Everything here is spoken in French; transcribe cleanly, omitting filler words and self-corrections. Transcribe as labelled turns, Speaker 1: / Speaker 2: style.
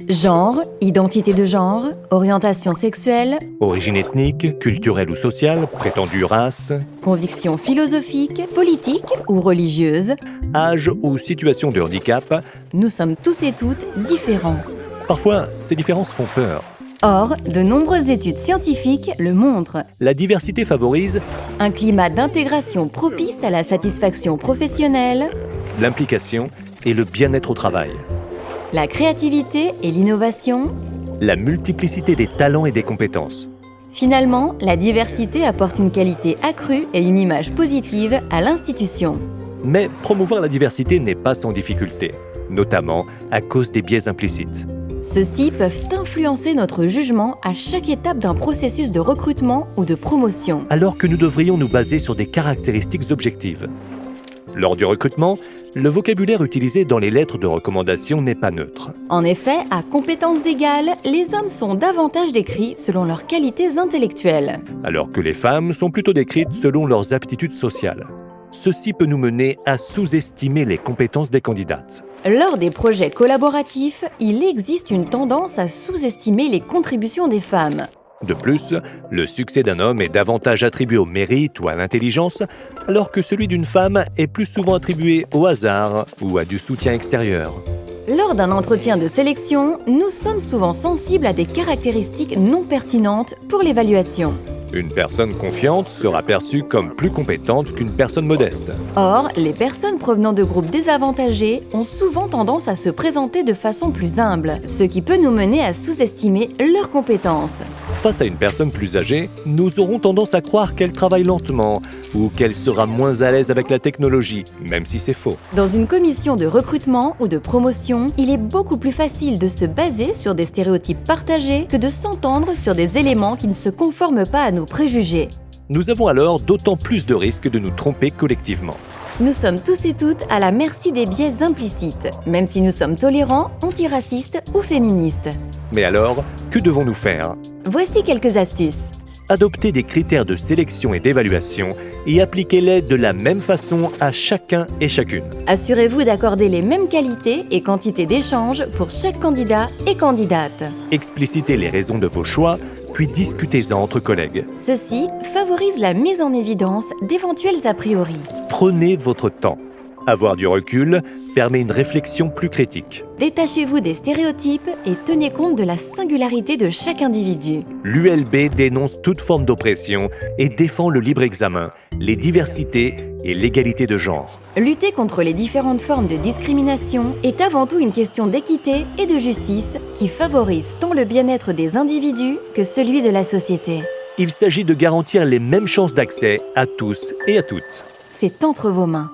Speaker 1: Genre, identité de genre, orientation sexuelle,
Speaker 2: Origine ethnique, culturelle ou sociale, prétendue race,
Speaker 1: convictions philosophiques, politiques ou religieuses,
Speaker 2: âge ou situation de handicap.
Speaker 1: nous sommes tous et toutes différents.
Speaker 2: Parfois, ces différences font peur.
Speaker 1: Or, de nombreuses études scientifiques le montrent.
Speaker 2: La diversité favorise
Speaker 1: Un climat d'intégration propice à la satisfaction professionnelle,
Speaker 2: l'implication et le bien-être au travail,
Speaker 1: la créativité et l'innovation.
Speaker 2: la multiplicité des talents et des compétences.
Speaker 1: Finalement, la diversité apporte une qualité accrue et une image positive à l'institution.
Speaker 2: Mais promouvoir la diversité n'est pas sans difficulté, notamment à cause des biais implicites.
Speaker 1: Ceux-ci peuvent influencer notre jugement à chaque étape d'un processus de recrutement ou de promotion.
Speaker 2: Alors que nous devrions nous baser sur des caractéristiques objectives. Lors du recrutement, le vocabulaire utilisé dans les lettres de recommandation n'est pas neutre.
Speaker 1: En effet, à compétences égales, les hommes sont davantage décrits selon leurs qualités intellectuelles.
Speaker 2: Alors que les femmes sont plutôt décrites selon leurs aptitudes sociales. Ceci peut nous mener à sous-estimer les compétences des candidates.
Speaker 1: Lors des projets collaboratifs, il existe une tendance à sous-estimer les contributions des femmes.
Speaker 2: De plus, le succès d'un homme est davantage attribué au mérite ou à l'intelligence, alors que celui d'une femme est plus souvent attribué au hasard ou à du soutien extérieur.
Speaker 1: Lors d'un entretien de sélection, nous sommes souvent sensibles à des caractéristiques non pertinentes pour l'évaluation.
Speaker 2: Une personne confiante sera perçue comme plus compétente qu'une personne modeste.
Speaker 1: Or, les personnes provenant de groupes désavantagés ont souvent tendance à se présenter de façon plus humble, ce qui peut nous mener à sous-estimer leurs compétences.
Speaker 2: Face à une personne plus âgée, nous aurons tendance à croire qu'elle travaille lentement ou qu'elle sera moins à l'aise avec la technologie, même si c'est faux.
Speaker 1: Dans une commission de recrutement ou de promotion, il est beaucoup plus facile de se baser sur des stéréotypes partagés que de s'entendre sur des éléments qui ne se conforment pas à nos préjugés.
Speaker 2: Nous avons alors d'autant plus de risques de nous tromper collectivement.
Speaker 1: Nous sommes tous et toutes à la merci des biais implicites, même si nous sommes tolérants, antiracistes ou féministes.
Speaker 2: Mais alors, que devons-nous faire ?
Speaker 1: Voici quelques astuces.
Speaker 2: Adopter des critères de sélection et d'évaluation et appliquez-les de la même façon à chacun et chacune.
Speaker 1: Assurez-vous d'accorder les mêmes qualités et quantités d'échanges pour chaque candidat et candidate.
Speaker 2: Explicitez les raisons de vos choix, puis discutez-en entre collègues.
Speaker 1: Ceci favorise la mise en évidence d'éventuels a priori.
Speaker 2: Prenez votre temps. Avoir du recul permet une réflexion plus critique.
Speaker 1: Détachez-vous des stéréotypes et tenez compte de la singularité de chaque individu.
Speaker 2: L'ULB dénonce toute forme d'oppression et défend le libre examen, les diversités et l'égalité de genre.
Speaker 1: Lutter contre les différentes formes de discrimination est avant tout une question d'équité et de justice qui favorise tant le bien-être des individus que celui de la société.
Speaker 2: Il s'agit de garantir les mêmes chances d'accès à tous et à toutes.
Speaker 1: C'est entre vos mains.